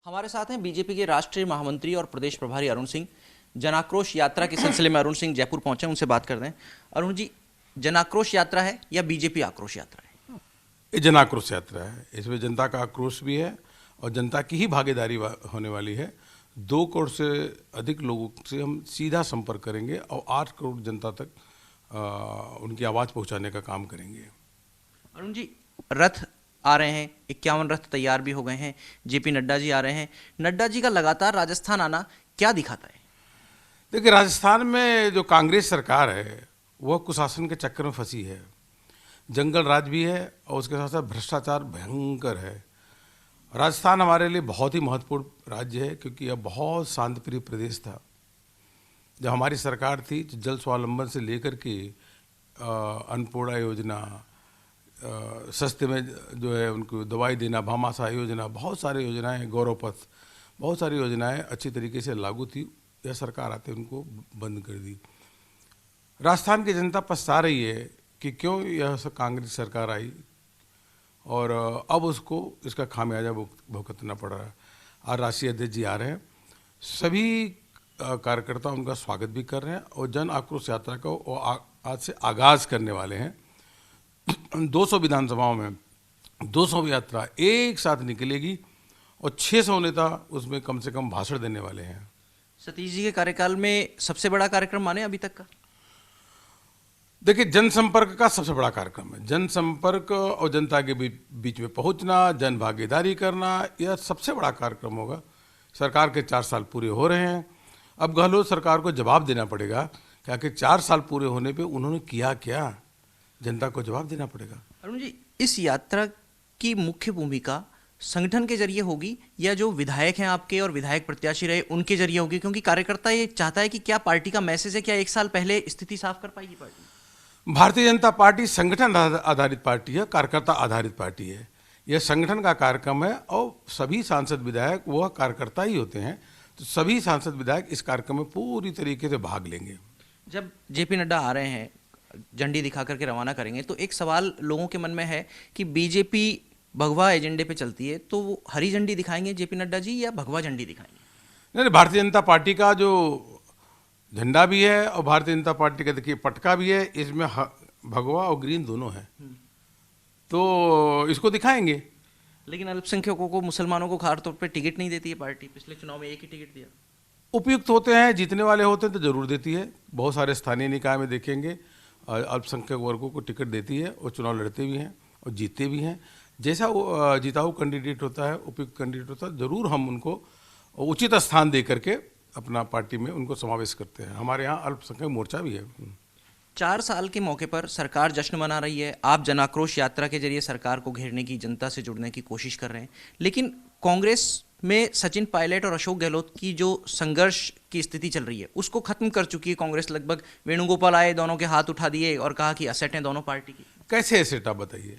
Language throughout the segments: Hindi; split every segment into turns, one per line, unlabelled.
हमारे साथ हैं बीजेपी के राष्ट्रीय महामंत्री और प्रदेश प्रभारी अरुण सिंह। जनाक्रोश यात्रा के सिलसिले में अरुण सिंह जयपुर पहुंचे, उनसे बात करते हैं। अरुण जी, जनाक्रोश यात्रा है या बीजेपी आक्रोश यात्रा है?
ये जनाक्रोश यात्रा है। इसमें जनता का आक्रोश भी है और जनता की ही भागीदारी होने वाली है। 2 करोड़ से अधिक लोगों से हम सीधा संपर्क करेंगे और 8 करोड़ जनता तक उनकी आवाज़ पहुंचाने का काम करेंगे।
अरुण जी, रथ आ रहे हैं, 51 रथ तैयार भी हो गए हैं, जेपी नड्डा जी आ रहे हैं। नड्डा जी का लगातार राजस्थान आना क्या दिखाता है?
देखिए, राजस्थान में जो कांग्रेस सरकार है वह कुशासन के चक्कर में फंसी है। जंगल राज भी है और उसके साथ साथ भ्रष्टाचार भयंकर है। राजस्थान हमारे लिए बहुत ही महत्वपूर्ण राज्य है क्योंकि यह बहुत शांतिप्रिय प्रदेश था। जब हमारी सरकार थी तो जल स्वावलंबन से लेकर के अन्नपूर्णा योजना, सस्ते में जो है उनको दवाई देना, भामाशाह योजना, बहुत सारी योजनाएं, गौरव पथ, बहुत सारी योजनाएं अच्छी तरीके से लागू थी। यह सरकार आते उनको बंद कर दी। राजस्थान की जनता पछता रही है कि क्यों यह कांग्रेस सरकार आई और अब उसको इसका खामियाजा भुगतना पड़ रहा है। आज राष्ट्रीय अध्यक्ष जी आ रहे हैं, सभी कार्यकर्ता उनका स्वागत भी कर रहे हैं और जन आक्रोश यात्रा को आज से आगाज करने वाले हैं। 200 विधानसभाओं में 200 यात्रा एक साथ निकलेगी और 600 नेता उसमें कम से कम भाषण देने वाले हैं।
सतीश जी के कार्यकाल में सबसे बड़ा कार्यक्रम माने अभी तक का?
देखिए, जनसंपर्क का सबसे बड़ा कार्यक्रम है। जनसंपर्क और जनता के बीच में पहुंचना, जन भागीदारी करना, यह सबसे बड़ा कार्यक्रम होगा। सरकार के 4 साल पूरे हो रहे हैं। अब गहलोत सरकार को जवाब देना पड़ेगा कि आखिर 4 साल पूरे होने पे उन्होंने किया क्या। जनता को जवाब देना पड़ेगा।
अरुण जी, इस यात्रा की मुख्य भूमिका संगठन के जरिए होगी या जो विधायक हैं आपके और विधायक प्रत्याशी रहे उनके जरिए होगी? क्योंकि कार्यकर्ता ये चाहता है कि क्या पार्टी का मैसेज है, क्या 1 साल पहले स्थिति साफ कर पाएगी पार्टी?
भारतीय जनता पार्टी संगठन आधारित पार्टी है, कार्यकर्ता आधारित पार्टी है। यह संगठन का कार्यक्रम है और सभी सांसद विधायक वह कार्यकर्ता ही होते हैं। तो सभी सांसद विधायक इस कार्यक्रम में पूरी तरीके से भाग लेंगे।
जब जेपी नड्डा आ रहे हैं, झंडी दिखा करके रवाना करेंगे, तो एक सवाल लोगों के मन में है कि बीजेपी भगवा एजेंडे पे चलती है, तो वो हरी झंडी दिखाएंगे जेपी नड्डा जी या भगवा झंडी दिखाएंगे? नहीं,
भारतीय जनता पार्टी का जो झंडा भी है और भारतीय जनता पार्टी का देखिए पटका भी है, इसमें भगवा और ग्रीन दोनों है, तो इसको दिखाएंगे।
लेकिन अल्पसंख्यकों को, मुसलमानों को खास तौर पे टिकट नहीं देती है पार्टी। पिछले चुनाव में एक ही टिकट दिया।
उपयुक्त होते हैं, जीतने वाले होते हैं तो जरूर देती है। बहुत सारे स्थानीय निकाय में देखेंगे अल्पसंख्यक वर्गों को टिकट देती है और चुनाव लड़ते भी हैं और जीतते भी हैं। जैसा वो जिताऊ कैंडिडेट होता है, उपयुक्त कैंडिडेट होता है, जरूर हम उनको उचित स्थान दे करके अपना पार्टी में उनको समावेश करते हैं। हमारे यहाँ अल्पसंख्यक मोर्चा भी है।
4 साल के मौके पर सरकार जश्न मना रही है। आप जनाक्रोश यात्रा के जरिए सरकार को घेरने की, जनता से जुड़ने की कोशिश कर रहे हैं, लेकिन कांग्रेस में सचिन पायलट और अशोक गहलोत की जो संघर्ष की स्थिति चल रही है उसको खत्म कर चुकी है कांग्रेस लगभग। वेणुगोपाल आए, दोनों के हाथ उठा दिए और कहा कि एसेट हैं दोनों पार्टी की।
कैसे एसेट, आप बताइए?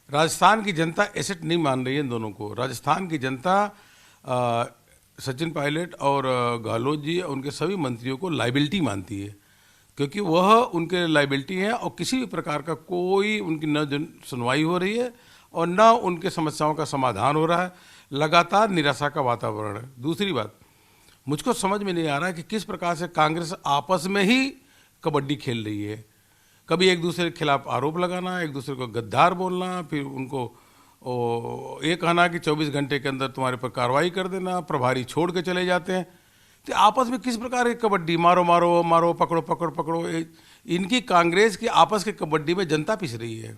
राजस्थान की जनता एसेट नहीं मान रही है इन दोनों को। राजस्थान की जनता सचिन पायलट और गहलोत जी, उनके सभी मंत्रियों को लाइबिलिटी मानती है, क्योंकि वह उनके लाइबिलिटी है और किसी भी प्रकार का कोई उनकी न सुनवाई हो रही है और न उनके समस्याओं का समाधान हो रहा है। लगातार निराशा का वातावरण है। दूसरी बात, मुझको समझ में नहीं आ रहा है कि किस प्रकार से कांग्रेस आपस में ही कबड्डी खेल रही है। कभी एक दूसरे के खिलाफ आरोप लगाना, एक दूसरे को गद्दार बोलना, फिर उनको ये कहना कि 24 घंटे के अंदर तुम्हारे पर कार्रवाई कर देना, प्रभारी छोड़ के चले जाते हैं। तो आपस में किस प्रकार की कबड्डी, मारो मारो मारो, पकड़ो पकड़ो पकड़ो, इनकी कांग्रेस की आपस की कबड्डी में जनता पिस रही है।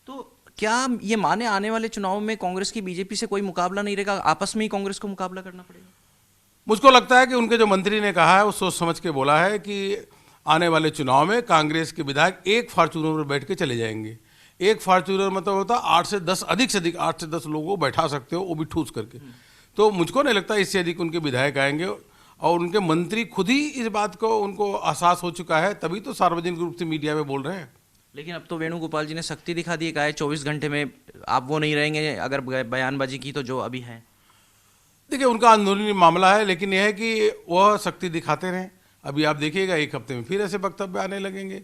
तो क्या ये माने आने वाले चुनाव में कांग्रेस की बीजेपी से कोई मुकाबला नहीं रहेगा, आपस में ही कांग्रेस को मुकाबला करना पड़ेगा?
मुझको लगता है कि उनके जो मंत्री ने कहा है वो सोच समझ के बोला है कि आने वाले चुनाव में कांग्रेस के विधायक एक फॉर्चूनर पर बैठ के चले जाएंगे। एक फॉर्चूनर मतलब होता है 8 से 10, अधिक से अधिक 8 से 10 लोगों को बैठा सकते हो, वो भी ठूस करके। तो मुझको नहीं लगता इससे अधिक उनके विधायक आएंगे और उनके मंत्री खुद ही इस बात को, उनको एहसास हो चुका है, तभी तो सार्वजनिक रूप से मीडिया में बोल रहे हैं।
लेकिन अब तो वेणुगोपाल जी ने सख्ती दिखा दी है, कहा है 24 घंटे में आप वो नहीं रहेंगे अगर बयानबाजी की तो जो अभी है।
देखिए, उनका अंदरूनी मामला है, लेकिन यह है कि वह सख्ती दिखाते रहें। अभी आप देखिएगा 1 हफ्ते में फिर ऐसे वक्तव्य आने लगेंगे,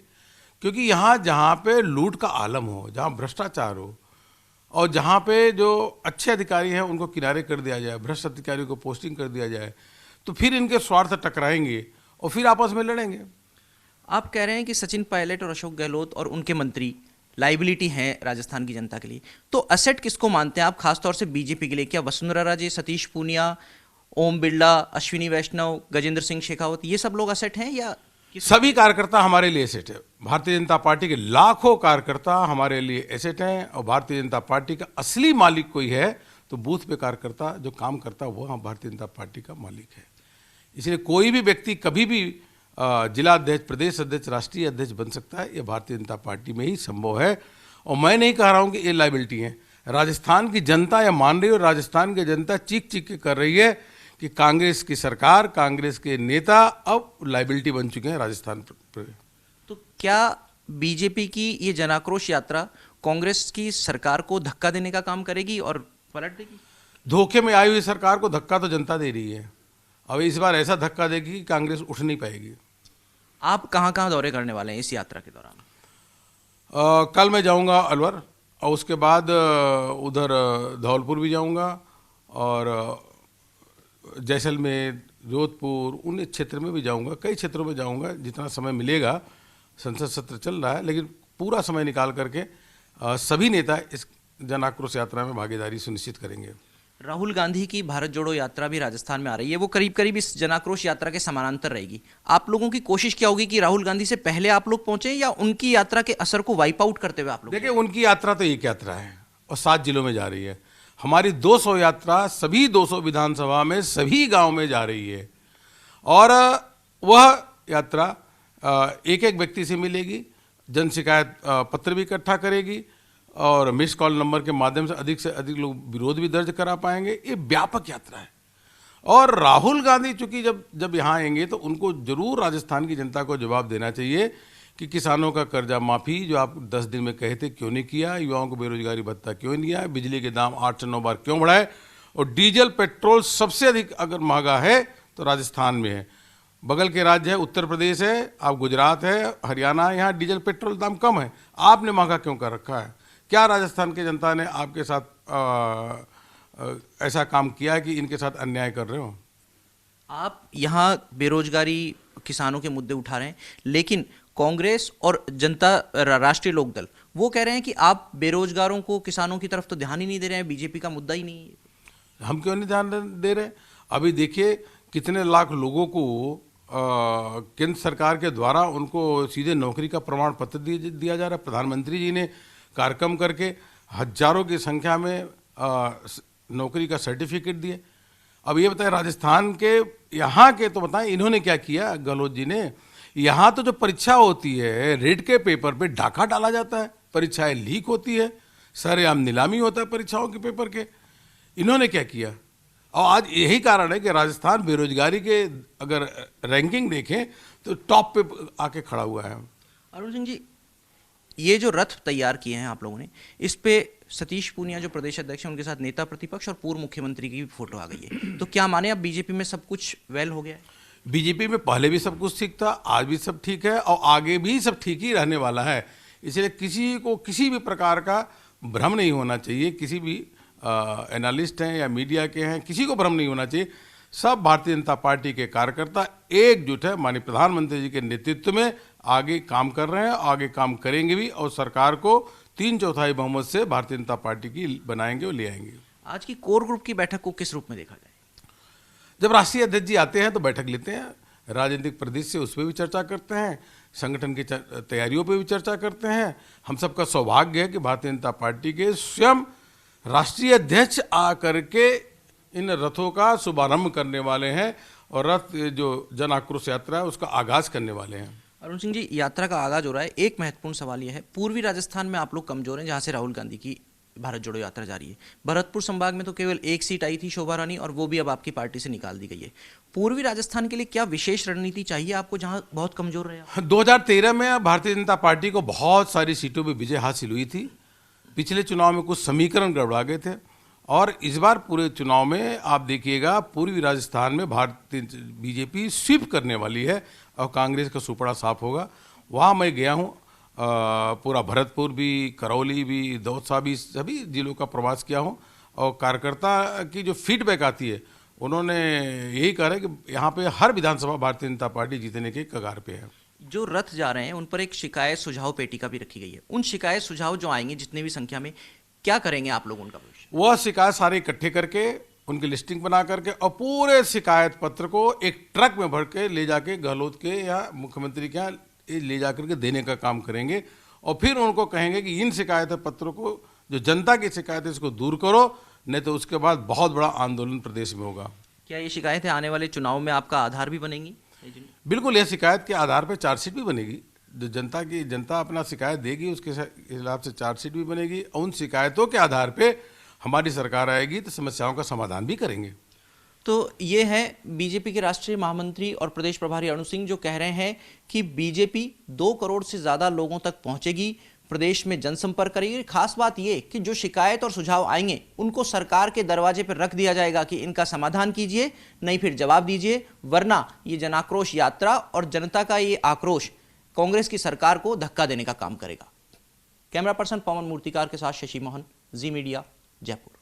क्योंकि यहाँ जहाँ पे लूट का आलम हो, जहाँ भ्रष्टाचार हो, और जहाँ पे जो अच्छे अधिकारी हैं उनको किनारे कर दिया जाए, भ्रष्ट अधिकारियों को पोस्टिंग कर दिया जाए, तो फिर इनके स्वार्थ टकराएंगे और फिर आपस में लड़ेंगे।
आप कह रहे हैं कि सचिन पायलट और अशोक गहलोत और उनके मंत्री लाइबिलिटी हैं राजस्थान की जनता के लिए, तो असेट किसको मानते हैं आप, खासतौर से बीजेपी के लिए? क्या वसुंधरा राजे, सतीश पूनिया, ओम बिरला, अश्विनी वैष्णव, गजेंद्र सिंह शेखावत, ये सब लोग असेट हैं या
सभी कार्यकर्ता हमारे लिए एसेट है। भारतीय जनता पार्टी के लाखों कार्यकर्ता हमारे लिए एसेट हैं और भारतीय जनता पार्टी का असली मालिक कोई है तो बूथ पे कार्यकर्ता जो काम करता है वो हम भारतीय जनता पार्टी का मालिक है। इसलिए कोई भी व्यक्ति कभी भी जिला अध्यक्ष, प्रदेश अध्यक्ष, राष्ट्रीय अध्यक्ष बन सकता है। ये भारतीय जनता पार्टी में ही संभव है और मैं नहीं कह रहा हूँ कि ये लाइबिलिटी है। राजस्थान की जनता यह मान रही है और राजस्थान की जनता चीख चीख के कर रही है कि कांग्रेस की सरकार, कांग्रेस के नेता अब लाइबिलिटी बन चुके हैं राजस्थान पर।
तो क्या बीजेपी की ये जन आक्रोश यात्रा कांग्रेस की सरकार को धक्का देने का काम करेगी और पलट देगी?
धोखे में आई हुई सरकार को धक्का तो जनता दे रही है, अब इस बार ऐसा धक्का देगी कि कांग्रेस उठ नहीं पाएगी।
आप कहाँ कहाँ दौरे करने वाले हैं इस यात्रा के दौरान?
कल मैं जाऊंगा अलवर और उसके बाद उधर धौलपुर भी जाऊंगा और जैसलमेर, जोधपुर, उन क्षेत्र में भी जाऊंगा, कई क्षेत्रों में जाऊंगा जितना समय मिलेगा। संसद सत्र चल रहा है लेकिन पूरा समय निकाल करके सभी नेता इस जन आक्रोश यात्रा में भागीदारी सुनिश्चित करेंगे।
राहुल गांधी की भारत जोड़ो यात्रा भी राजस्थान में आ रही है, वो करीब करीब इस जन आक्रोश यात्रा के समानांतर रहेगी। आप लोगों की कोशिश क्या होगी कि राहुल गांधी से पहले आप लोग पहुंचे या उनकी यात्रा के असर को वाइप आउट करते हुए आप लोग?
देखिए, उनकी यात्रा तो एक यात्रा है और 7 जिलों में जा रही है। हमारी 200 यात्रा सभी 200 विधानसभा में सभी गांव में जा रही है और वह यात्रा एक एक व्यक्ति से मिलेगी, जन शिकायत पत्र भी इकट्ठा करेगी और मिस कॉल नंबर के माध्यम से अधिक लोग विरोध भी दर्ज करा पाएंगे। ये व्यापक यात्रा है और राहुल गांधी चूंकि जब यहाँ आएंगे तो उनको जरूर राजस्थान की जनता को जवाब देना चाहिए कि किसानों का कर्जा माफी जो आप 10 दिन में कहे थे क्यों नहीं किया, युवाओं को बेरोजगारी भत्ता क्यों नहीं दिया, बिजली के दाम 8 से 9 बार क्यों बढ़ाए और डीजल पेट्रोल सबसे अधिक अगर महंगा है तो राजस्थान में है। बगल के राज्य है उत्तर प्रदेश है, आप गुजरात है, हरियाणा, यहाँ डीजल पेट्रोल दाम कम है, आपने महंगा क्यों कर रखा है? क्या राजस्थान की जनता ने आपके साथ ऐसा काम किया कि इनके साथ अन्याय कर रहे हो?
आप यहाँ बेरोजगारी, किसानों के मुद्दे उठा रहे हैं, लेकिन कांग्रेस और जनता राष्ट्रीय लोकदल वो कह रहे हैं कि आप बेरोजगारों को, किसानों की तरफ तो ध्यान ही नहीं दे रहे हैं, बीजेपी का मुद्दा ही नहीं है।
हम क्यों नहीं ध्यान दे रहे? अभी देखिए कितने लाख लोगों को केंद्र सरकार के द्वारा उनको सीधे नौकरी का प्रमाण पत्र दिया जा रहा है। प्रधानमंत्री जी ने कार्यक्रम करके हजारों की संख्या में नौकरी का सर्टिफिकेट दिए। अब ये बताएं राजस्थान के यहाँ के तो बताएं इन्होंने क्या किया गहलोत जी ने? यहाँ तो जो परीक्षा होती है रेड के पेपर पे डाका डाला जाता है, परीक्षाएं लीक होती है, सरेआम नीलामी होता है परीक्षाओं के पेपर के। इन्होंने क्या किया? और आज यही कारण है कि राजस्थान बेरोजगारी के अगर रैंकिंग देखें तो टॉप पे आके खड़ा हुआ है।
अरुण सिंह जी, ये जो रथ तैयार किए हैं आप लोगों ने, इस पे सतीश पूनिया जो प्रदेश अध्यक्ष हैं उनके साथ नेता प्रतिपक्ष और पूर्व मुख्यमंत्री की भी फोटो आ गई है, तो क्या माने अब बीजेपी में सब कुछ वेल हो गया है?
बीजेपी में पहले भी सब कुछ ठीक था, आज भी सब ठीक है और आगे भी सब ठीक ही रहने वाला है। इसलिए किसी को किसी भी प्रकार का भ्रम नहीं होना चाहिए। किसी भी एनालिस्ट हैं या मीडिया के हैं, किसी को भ्रम नहीं होना चाहिए। सब भारतीय जनता पार्टी के कार्यकर्ता एकजुट है, माननीय प्रधानमंत्री जी के नेतृत्व में आगे काम कर रहे हैं, आगे काम करेंगे भी और सरकार को 3/4 बहुमत से भारतीय जनता पार्टी की बनाएंगे और ले आएंगे।
आज की कोर ग्रुप की बैठक को किस रूप में देखा जाए?
जब राष्ट्रीय अध्यक्ष जी आते हैं तो बैठक लेते हैं, राजनीतिक प्रदेश से उस पर भी चर्चा करते हैं, संगठन की तैयारियों पर भी चर्चा करते हैं। हम सबका सौभाग्य है कि भारतीय जनता पार्टी के स्वयं राष्ट्रीय अध्यक्ष आकर के इन रथों का शुभारंभ करने वाले हैं और रथ जो जन आक्रोश यात्रा है उसका आगाज करने वाले हैं।
अरुण सिंह जी, यात्रा का आगाज हो रहा है, एक महत्वपूर्ण सवाल यह है, पूर्वी राजस्थान में आप लोग कमजोर हैं जहां से राहुल गांधी की भारत जोड़ो यात्रा जारी है। भरतपुर संभाग में तो केवल एक सीट आई थी शोभा रानी और वो भी अब आपकी पार्टी से निकाल दी गई है। पूर्वी राजस्थान के लिए क्या विशेष रणनीति चाहिए आपको जहां बहुत कमजोर रहे?
2013 में भारतीय जनता पार्टी को बहुत सारी सीटों पर विजय हासिल हुई थी। पिछले चुनाव में कुछ समीकरण गड़बड़ा गए थे और इस बार पूरे चुनाव में आप देखिएगा पूर्वी राजस्थान में भारतीय बीजेपी स्वीप करने वाली है और कांग्रेस का सुपड़ा साफ होगा। वहाँ मैं गया हूँ पूरा भरतपुर भी, करौली भी, दौसा भी, सभी जिलों का प्रवास किया हूँ। और कार्यकर्ता की जो फीडबैक आती है, उन्होंने यही कहा है कि यहाँ पे हर विधानसभा भारतीय जनता पार्टी जीतने के कगार पे है।
जो रथ जा रहे हैं उन पर एक शिकायत सुझाव पेटिका भी रखी गई है। उन शिकायत सुझाव जो आएंगे जितने भी संख्या में, क्या करेंगे आप लोग उनका भविष्य?
वह शिकायत सारे इकट्ठे करके, उनकी लिस्टिंग बना करके और पूरे शिकायत पत्र को एक ट्रक में भर के ले जाके गहलोत के या मुख्यमंत्री के यहाँ ले जा करके देने का काम करेंगे। और फिर उनको कहेंगे कि इन शिकायत पत्रों को, जो जनता की शिकायत है, इसको दूर करो, नहीं तो उसके बाद बहुत बड़ा आंदोलन प्रदेश में होगा।
क्या ये शिकायतें आने वाले चुनाव में आपका आधार भी बनेंगी?
बिल्कुल, यह शिकायत के आधार पर चार्जशीट भी बनेगी। जो जनता अपना शिकायत देगी, उसके हिसाब से चार्जशीट भी बनेगी। और उन शिकायतों के आधार पे हमारी सरकार आएगी तो समस्याओं का समाधान भी करेंगे।
तो ये है बीजेपी के राष्ट्रीय महामंत्री और प्रदेश प्रभारी अरुण सिंह, जो कह रहे हैं कि बीजेपी 2 करोड़ से ज़्यादा लोगों तक पहुंचेगी, प्रदेश में जनसंपर्क करेगी। खास बात ये कि जो शिकायत और सुझाव आएंगे उनको सरकार के दरवाजे पर रख दिया जाएगा कि इनका समाधान कीजिए, नहीं फिर जवाब दीजिए, वरना ये जनाक्रोश यात्रा और जनता का ये आक्रोश कांग्रेस की सरकार को धक्का देने का काम करेगा। कैमरा पर्सन पवन मूर्तिकार के साथ शशि मोहन, जी मीडिया, जयपुर।